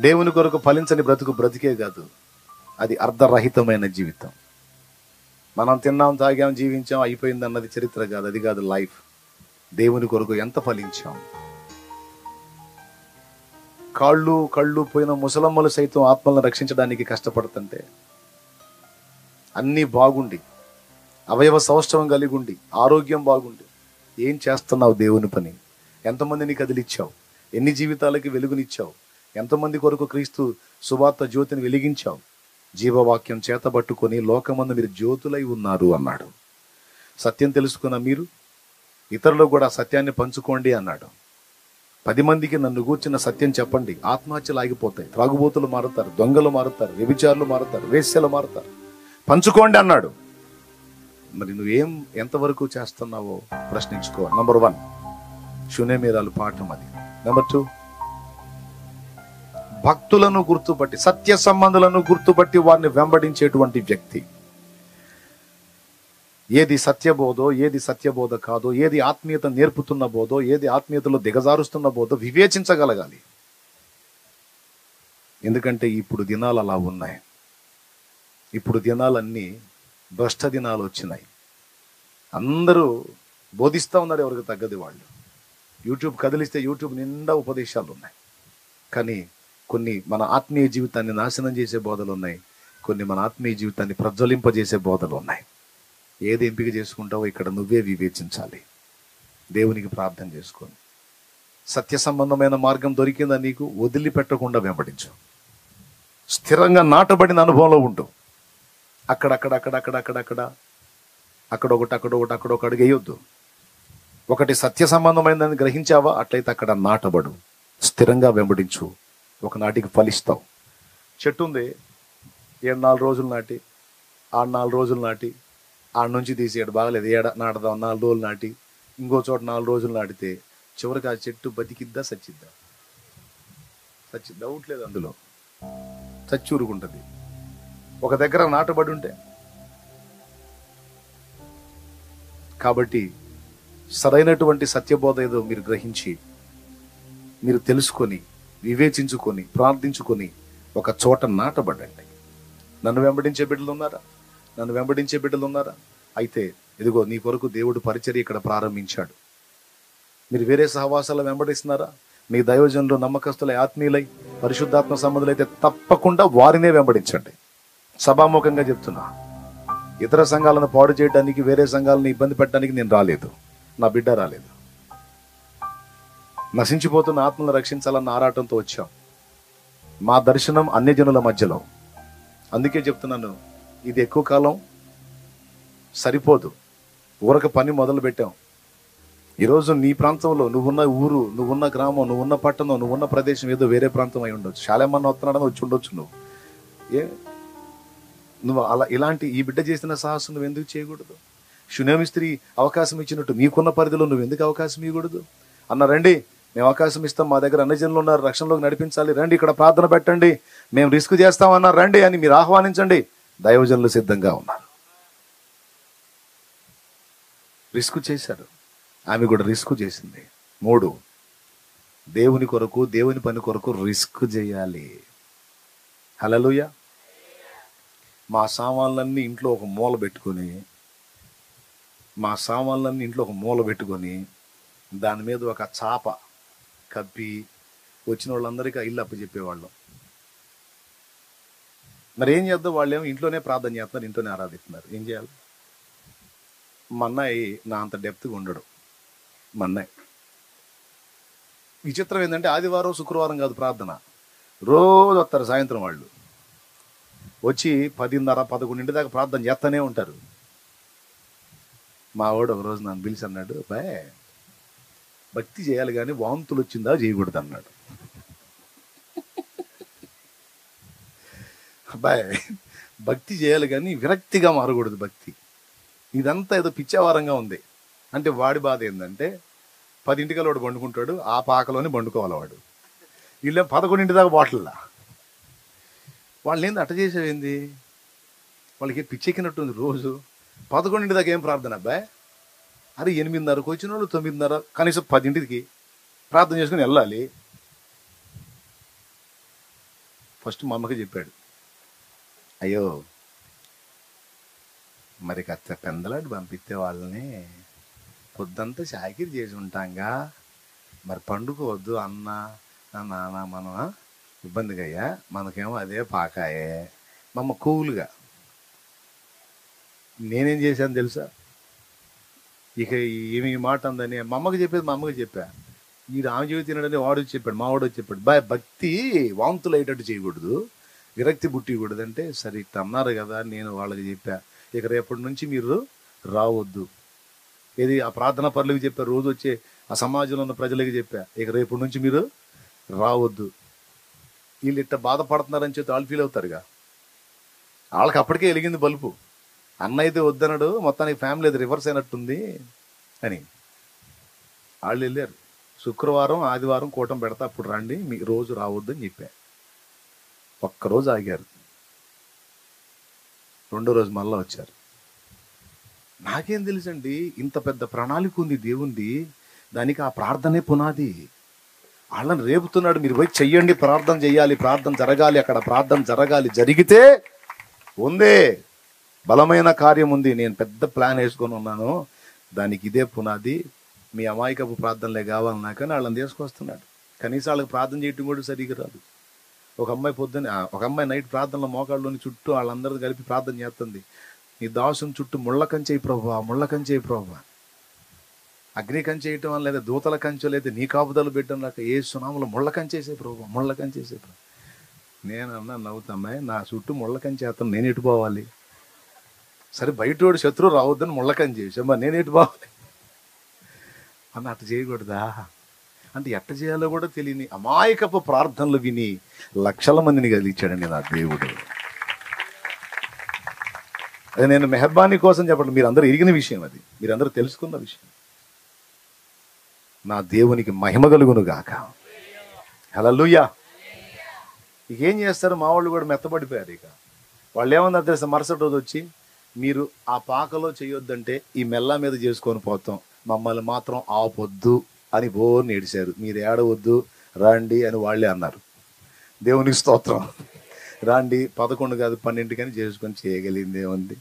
దేవుని కొరకు ఫలించని బ్రతికే కాదు, అది అర్ధరహితమైన జీవితం. మనం తిన్నాం, తాగాం, జీవించాం, అయిపోయింది అన్నది చరిత్ర కాదు, అది కాదు లైఫ్. దేవుని కొరకు ఎంత ఫలించాం. కళ్ళు పోయిన ముసలమ్మలు సైతం ఆత్మలను రక్షించడానికి కష్టపడుతుంటే, అన్నీ బాగుండి, అవయవ సౌష్ఠవం కలిగి ఉండి, ఆరోగ్యం బాగుండి, ఏం చేస్తున్నావు దేవుని పని? ఎంతమందిని కదిలిచ్చావు? ఎన్ని జీవితాలకి వెలుగునిచ్చావు? ఎంతమంది కొరకు క్రీస్తు సువార్త జ్యోతిని వెలిగించావు? జీవవాక్యం చేతబట్టుకొని లోకమందు మీరు జ్యోతులై ఉన్నారు అన్నాడు. సత్యం తెలుసుకున్న మీరు ఇతరులకు కూడా సత్యాన్ని పంచుకోండి అన్నాడు. 10 మందికి నన్ను గూర్చిన సత్యం చెప్పండి, ఆత్మహత్యలు ఆగిపోతాయి, త్రాగుబోతులు మారుతారు, దొంగలు మారుతారు, వ్యభిచారులు మారుతారు, వేశ్యలు మారుతారు, పంచుకోండి అన్నాడు. మరి నువ్వేం ఎంతవరకు చేస్తున్నావో ప్రశ్నించుకో. నంబర్ 1 శూన్యమేరాలు పాఠం అది. నంబర్ 2 భక్తులను గుర్తుపట్టి, సత్య సంబంధులను గుర్తుపట్టి వారిని వెంబడించేటువంటి వ్యక్తి. ఏది సత్యబోధో, ఏది సత్యబోధ కాదో, ఏది ఆత్మీయత నేర్పుతున్న బోధో, ఏది ఆత్మీయతలో దిగజారుస్తున్న బోధో వివేచించగలగాలి. ఎందుకంటే ఇప్పుడు దినాలు అలా ఉన్నాయి. ఇప్పుడు దినాలన్నీ భ్రష్ట దినాలు వచ్చినాయి. అందరూ బోధిస్తూ ఉన్నారు, ఎవరికి తగ్గది వాళ్ళు. యూట్యూబ్ కదిలిస్తే యూట్యూబ్ నిండా ఉపదేశాలు ఉన్నాయి. కానీ కొన్ని మన ఆత్మీయ జీవితాన్ని నాశనం చేసే బోధలు ఉన్నాయి, కొన్ని మన ఆత్మీయ జీవితాన్ని ప్రజ్వలింపజేసే బోధలు ఉన్నాయి. ఏది ఎంపిక చేసుకుంటావో ఇక్కడ నువ్వే వివేచించాలి. దేవునికి ప్రార్థన చేసుకొని సత్య సంబంధమైన మార్గం దొరికిందా నీకు, వదిలిపెట్టకుండా వెంబడించు. స్థిరంగా నాటబడిన అనుభవంలో ఉండు. అక్కడొకటి అడుగు వేయొద్దు. ఒకటి సత్య సంబంధమైనదని గ్రహించావా, అట్లయితే అక్కడ నాటబడు, స్థిరంగా వెంబడించు. ఒకనాటికి ఫలిస్తావు. చెట్టు ఉంది, 4 రోజులు నాటి, 4 రోజులు నాటి, నుంచి తీసేయడు బాగలేదు, నాటదాం 4 రోజులు నాటి, ఇంకో చోట 4 రోజులు నాటితే చివరికి ఆ చెట్టు బతికిద్దా చచ్చిద్దా? డౌట్ లేదు, అందులో చచ్చి ఊరుకుంటుంది. ఒక దగ్గర నాటబడి ఉంటే. కాబట్టి సరైనటువంటి సత్యబోధ ఏదో మీరు గ్రహించి, మీరు తెలుసుకొని, వివేచించుకొని, ప్రార్థించుకొని ఒక చోట నాటబడండి. నన్ను వెంబడించే బిడ్డలు ఉన్నారా? అయితే ఇదిగో నీ కొరకు దేవుడు పరిచర్య ఇక్కడ ప్రారంభించాడు. మీరు వేరే సహవాసాలు వెంబడిస్తున్నారా? మీ దైవజనులు నమ్మకస్తులై, ఆత్మీయులై, పరిశుద్ధాత్మ సంబంధులైతే తప్పకుండా వారినే వెంబడించండి. సభాముఖంగా చెప్తున్నా, ఇతర సంఘాలను పాడు చేయడానికి, వేరే సంఘాలను ఇబ్బంది పెట్టడానికి నేను రాలేదు, నా బిడ్డ రాలేదు. నశించిపోతున్న ఆత్మలను రక్షించాలన్న ఆరాటంతో వచ్చాం. మా దర్శనం అన్యజనుల మధ్యలో. అందుకే చెప్తున్నాను, ఇది ఎక్కువ కాలం సరిపోదు. ఊరక పని మొదలు పెట్టాం. ఈరోజు నీ ప్రాంతంలో, నువ్వున్న ఊరు, నువ్వున్న గ్రామం, నువ్వున్న పట్టణం, నువ్వున్న ప్రదేశం ఏదో వేరే ప్రాంతం అయి ఉండొచ్చు. శాలేమన్నా వస్తున్నాడని వచ్చి ఉండొచ్చు. నువ్వు అలా ఇలాంటి ఈ బిడ్డ చేసిన సాహసం నువ్వు ఎందుకు చేయకూడదు? శూన్యమి స్త్రీ అవకాశం ఇచ్చినట్టు నీకున్న పరిధిలో నువ్వు ఎందుకు అవకాశం ఇవ్వకూడదు? అన్న రండి, మేము అవకాశం ఇస్తాం, మా దగ్గర అన్యజనులు ఉన్నారు, రక్షణలోకి నడిపించాలి, రండి ఇక్కడ ప్రార్థన పెట్టండి, మేము రిస్క్ చేస్తామన్నారు, రండి అని మీరు ఆహ్వానించండి. దైవజనులు సిద్ధంగా ఉన్నారు. రిస్క్ చేశారు, ఆమె కూడా రిస్క్ చేసింది. 3, దేవుని కొరకు, దేవుని పని కొరకు రిస్క్ చేయాలి. హల్లెలూయా. మా సామాన్లన్నీ ఇంట్లో ఒక మూల పెట్టుకొని దాని మీద ఒక చాప కప్పి వచ్చిన వాళ్ళందరికీ ఆ ఇల్లు అప్పచెప్పేవాళ్ళం. మరి ఏం చేద్దాం, వాళ్ళు ఏమో ఇంట్లోనే ప్రార్థన చేస్తున్నారు, ఇంట్లోనే ఆరాధిస్తున్నారు. ఏం చేయాలి? మా అన్నయ్య నా అంత డెప్త్గా ఉండడు. మా అన్నయ్య విచిత్రం ఏంటంటే ఆదివారం శుక్రవారం కాదు ప్రార్థన, రోజు వస్తారు సాయంత్రం. వాళ్ళు వచ్చి 10:30, 11 దాకా ప్రార్థన చేస్తూనే ఉంటారు. మా వాడు ఒక రోజు నన్ను పిలిచి అన్నాడు, బాయ్ భక్తి చేయాలి కానీ వాంతులు వచ్చిందా చేయకూడదు అన్నాడు. అబ్బాయి భక్తి చేయాలి కానీ విరక్తిగా మారకూడదు భక్తి. ఇదంతా ఏదో పిచ్చావారంగా ఉంది. అంటే వాడి బాధ ఏంటంటే 10 వాడు పండుకుంటాడు, ఆ పాకలోనే పండుకోవాలి వాడు. వీళ్ళేం 11 దాకా బాటిల్లా. వాళ్ళు ఏంది అట్ట చేసేవేంది, వాళ్ళకి పిచ్చెక్కినట్టుంది. రోజు 11 దాకా ఏం ప్రార్థన అబ్బాయి? అరే 8:30కు వచ్చిన వాళ్ళు 9:30 కనీసం 10కి ప్రార్థన చేసుకుని వెళ్ళాలి. ఫస్ట్ మా అమ్మకి చెప్పాడు, అయ్యో మరి కాస్త పెందలాడి పంపిస్తే వాళ్ళని పొద్దంతా చాకిరి చేసి ఉంటాంగా, మరి పండుకోవద్దు అన్న నాన్న మనం ఇబ్బందిగా అయ్యా, మనకేమో అదే పాకాయే. మా అమ్మ కూల్గా. నేనేం చేశాను తెలుసా, ఇక ఏమి మాట అందని మా అమ్మకి చెప్పేది మా అమ్మకి చెప్పా. వీడు ఆమె చెవి తినడని వాడు చెప్పాడు, మా వాడు చెప్పాడు, బాయ్ భక్తి వాంతులు అయ్యేటట్టు చేయకూడదు, విరక్తి పుట్టకూడదు. అంటే సరే ఇట్లా అన్నారు కదా, నేను వాళ్ళకి చెప్పా, ఇక రేపటి నుంచి మీరు రావద్దు. ఏది ఆ ప్రార్థన పరులకు చెప్పా, రోజు వచ్చే ఆ సమాజంలో ఉన్న ప్రజలకి చెప్పా, ఇక రేపటి నుంచి మీరు రావద్దు. వీళ్ళు ఇట్లా బాధపడుతున్నారని చెప్పి వాళ్ళు ఫీల్ అవుతారుగా. వాళ్ళకి అప్పటికే వెలిగింది బల్బు. అన్న అయితే వద్దన్నాడు, మొత్తానికి ఫ్యామిలీ అది రివర్స్ అయినట్టుంది అని వాళ్ళు వెళ్ళారు. శుక్రవారం ఆదివారం కూటం పెడతా, అప్పుడు రండి, మీ రోజు రావద్దు అని చెప్పా. ఒక్కరోజు ఆగారు, రెండో రోజు మళ్ళా వచ్చారు. నాకేం తెలుసండి, ఇంత పెద్ద ప్రణాళిక ఉంది దేవుంది, దానికి ఆ ప్రార్థనే పునాది. వాళ్ళని రేపుతున్నాడు, మీరు పోయి చెయ్యండి, ప్రార్థన చెయ్యాలి, ప్రార్థన జరగాలి, అక్కడ ప్రార్థన జరగాలి. జరిగితే ఉందే బలమైన కార్యం ఉంది, నేను పెద్ద ప్లాన్ వేసుకొని ఉన్నాను, దానికి ఇదే పునాది, మీ అమాయకపు ప్రార్థనలే కావాలన్నా కానీ వాళ్ళని తీసుకొస్తున్నాడు. కనీసం వాళ్ళకి ప్రార్థన చేయటం కూడా సరిగ్గా రాదు. ఒక అమ్మాయి నైట్ ప్రార్థనలో మోకాళ్ళలోని చుట్టూ వాళ్ళందరూ కలిపి ప్రార్థన చేస్తుంది, నీ దాసుని చుట్టూ ముళ్ళ కంచేయి ప్రభువా, ముళ్ళ కంచేయి ప్రభువా. అగ్ని కంచేయటం లేదా దూతల కంచె లేదా నీ కాపుదలు పెట్టడం లేక ఏ సునాములు ముళ్ళ కంచేసే ప్రభువా, ముళ్ళ కంచేసే ప్రభు. నేను అన్నా నవ్వుతామ్మాయి, నా చుట్టూ ముళ్ళ కంచేస్తాను, నేను ఎటు పోవాలి? సరే బయటోడు శత్రువు రావద్దని ముళ్ళ కంచె చేసామా, నేను ఎటు పోవాలి అన్న. అట్ట చేయకూడదా అంటే ఎట్ట చేయాలో కూడా తెలియని అమాయకపు ప్రార్థనలు విని లక్షల మందిని కలిగించాడండి నా దేవుడు. అది నేను మెహర్బానీ కోసం చెప్పండి, మీరందరూ ఎరిగిన విషయం, అది మీరందరూ తెలుసుకున్న విషయం. నా దేవునికి మహిమ కలుగును గాక. హల్లెలూయా. ఇక ఏం చేస్తారు, మా వాళ్ళు కూడా మెత్తబడిపోయారు. ఇక వాళ్ళు ఏమన్నారు తెలుసా, మరుసటి రోజు వచ్చి మీరు ఆ పాకలో చేయొద్దంటే ఈ మెల్ల మీద చేసుకొని పోతాం, మమ్మల్ని మాత్రం ఆపొద్దు అని బోర్ని ఏడిశారు. మీరు ఏడవద్దు రండి అని వాళ్ళే అన్నారు. దేవునికి స్తోత్రం. రండి 11 కాదు 12 చేసుకొని చేయగలిగింది ఏముంది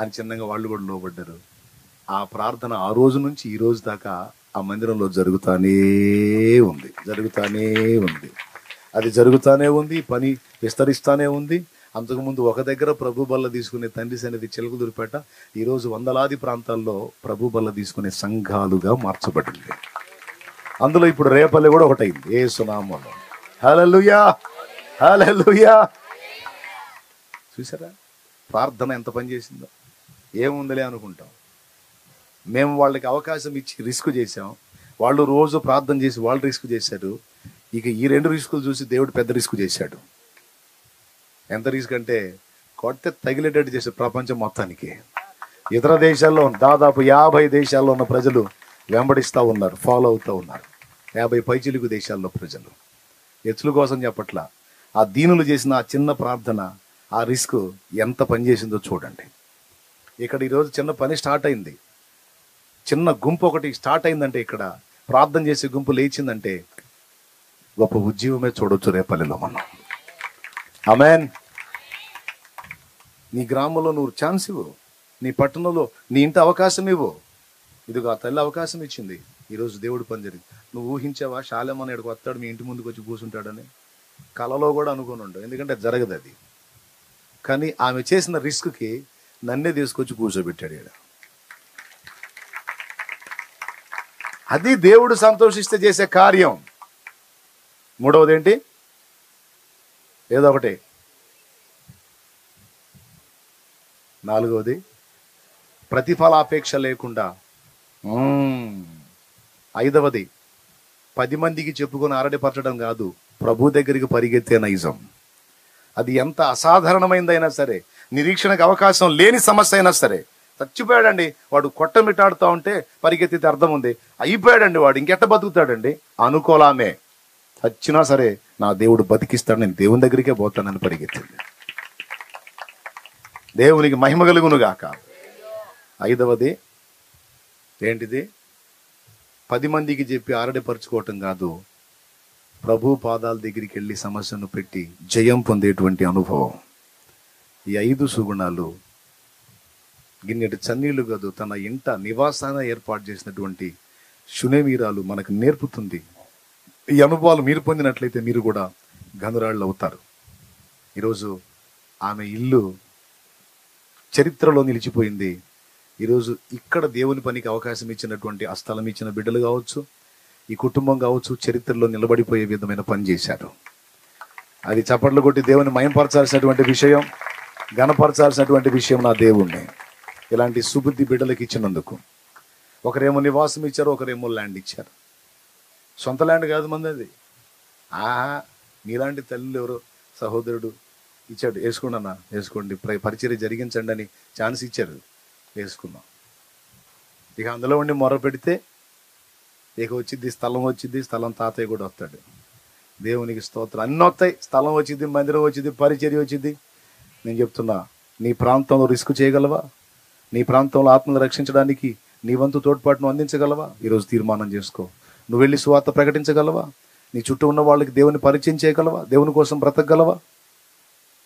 అని చిన్నగా వాళ్ళు కూడా లోబడ్డారు. ఆ ప్రార్థన ఆ రోజు నుంచి ఈ రోజు దాకా ఆ మందిరంలో జరుగుతానే ఉంది. అది జరుగుతానే ఉంది, పని విస్తరిస్తానే ఉంది. అంతకుముందు ఒక దగ్గర ప్రభు బల్ల తీసుకునే తండ్రి సన్నిధి చిలకలూరిపేట ఈరోజు వందలాది ప్రాంతాల్లో ప్రభు బల్ల తీసుకునే సంఘాలుగా మార్చబడింది. అందులో ఇప్పుడు రేపల్లి కూడా ఒకటైంది యేసు నామములో. హల్లెలూయా, హల్లెలూయా. చూసారా ప్రార్థన ఎంత పని చేసిందో. ఏముందలే అనుకుంటాం, మేము వాళ్ళకి అవకాశం ఇచ్చి రిస్క్ చేసాం, వాళ్ళు రోజు ప్రార్థన చేసి వాళ్ళు రిస్క్ చేశారు. ఇక ఈ 2 రిస్కులు చూసి దేవుడు పెద్ద రిస్క్ చేశాడు. ఎంత రిస్క్ అంటే కొడితే తగిలేటట్టు చేసే ప్రపంచం మొత్తానికి. ఇతర దేశాల్లో దాదాపు 50 దేశాల్లో ఉన్న ప్రజలు వెంబడిస్తూ ఉన్నారు, ఫాలో అవుతూ ఉన్నారు. 50 పైచిలుకు దేశాల్లో ప్రజలు. ఎత్తుల కోసం చెప్పట్లా, ఆ దీనులు చేసిన ఆ చిన్న ప్రార్థన, ఆ రిస్క్ ఎంత పనిచేసిందో చూడండి. ఇక్కడ ఈరోజు చిన్న పని స్టార్ట్ అయింది, చిన్న గుంపు ఒకటి స్టార్ట్ అయిందంటే, ఇక్కడ ప్రార్థన చేసే గుంపు లేచిందంటే గొప్ప ఉద్యమమే చూడొచ్చు రేపల్లిలో మనం. ఆమేన్. నీ గ్రామంలో నువ్వు ఛాన్స్ ఇవ్వు, నీ పట్టణంలో నీ ఇంటి అవకాశం ఇవ్వు. ఇదిగో ఆ తల్లి అవకాశం ఇచ్చింది, ఈరోజు దేవుడు పని జరిగింది. నువ్వు ఊహించావా శాలేమని ఇక్కడికి వస్తాడు మీ ఇంటి ముందుకు వచ్చి కూర్చుంటాడని? కలలో కూడా అనుకుని ఉండవు, ఎందుకంటే జరగదు అది. కానీ ఆమె చేసిన రిస్క్కి నన్నే తీసుకొచ్చి కూర్చోబెట్టాడు ఈడ. అది దేవుడు సంతోషిస్తే చేసే కార్యం. మూడవది ఏంటి? ఏదో ఒకటి. నాలుగవది ప్రతిఫలాపేక్ష లేకుండా. ఐదవది 10 మందికి చెప్పుకొని ఆరడిపరచడం కాదు, ప్రభు దగ్గరికి పరిగెత్తే నైజం. అది ఎంత అసాధారణమైందైనా సరే, నిరీక్షణకు అవకాశం లేని సమస్య అయినా సరే. చచ్చిపోయాడండి వాడు, కొట్టమిట్టాడుతూ ఉంటే పరిగెత్తితే అర్థం ఉంది. అయిపోయాడండి వాడు, ఇంకెట్ట బతుకుతాడండి అనుకోలామే. చచ్చినా సరే నా దేవుడు బతికిస్తాడు, నేను దేవుని దగ్గరికే పోతానని పరిగెత్తింది. దేవునికి మహిమ కలుగును గాక. ఐదవది ఏంటిది? 10 మందికి చెప్పి ఆరడిపరుచుకోవటం కాదు, ప్రభు పాదాల దగ్గరికి వెళ్ళి సమస్యను పెట్టి జయం పొందేటువంటి అనుభవం. ఈ 5 సుగుణాలు గిన్నెటి చన్నీళ్లు కాదు, తన ఇంట నివాసాన ఏర్పాటు చేసినటువంటి శునేమీరాలు మనకు నేర్పుతుంది. ఈ అనుభవాలు మీరు పొందినట్లయితే మీరు కూడా గనురాళ్ళు అవుతారు. ఈరోజు ఆమె ఇల్లు చరిత్రలో నిలిచిపోయింది. ఈరోజు ఇక్కడ దేవుని పనికి అవకాశం ఇచ్చినటువంటి ఆ స్థలం ఇచ్చిన బిడ్డలు కావచ్చు, ఈ కుటుంబం కావచ్చు, చరిత్రలో నిలబడిపోయే విధమైన పని చేశారు. అది చప్పట్లు కొట్టి దేవుని మయంపరచాల్సినటువంటి విషయం, ఘనపరచాల్సినటువంటి విషయం నా దేవుణ్ణి. ఇలాంటి సుబుద్ధి బిడ్డలకు ఇచ్చినందుకు. ఒకరేమో నివాసం ఇచ్చారు, ఒకరేమో ల్యాండ్ ఇచ్చారు. సొంత ల్యాండ్ కాదు మంది అది. మీలాంటి తల్లి ఎవరో సహోదరుడు ఇచ్చాడు, వేసుకోండి వేసుకోండి, పరిచర్య జరిగించండి అని ఛాన్స్ ఇచ్చారు, వేసుకున్నాం. ఇక అందులో ఉండి మొర పెడితే ఇక వచ్చింది, స్థలం వచ్చింది, స్థలం తాతయ్య కూడా వస్తాడు. దేవునికి స్తోత్రం. అన్నీ వస్తాయి, స్థలం వచ్చింది, మందిరం వచ్చింది, పరిచర్య వచ్చింది. నేను చెప్తున్నా, నీ ప్రాంతంలో రిస్క్ చేయగలవా? నీ ప్రాంతంలో ఆత్మను రక్షించడానికి నీ వంతు తోడ్పాటును అందించగలవా? ఈరోజు తీర్మానం చేసుకో. నువ్వు వెళ్ళి సువార్త ప్రకటించగలవా? నీ చుట్టూ ఉన్న వాళ్ళకి దేవుని పరిచయం చేయగలవా? దేవుని కోసం బ్రతకగలవా?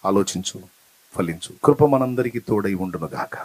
ఆలోచించు, ఫలించు. కృప మనందరికీ తోడై ఉండును గాక.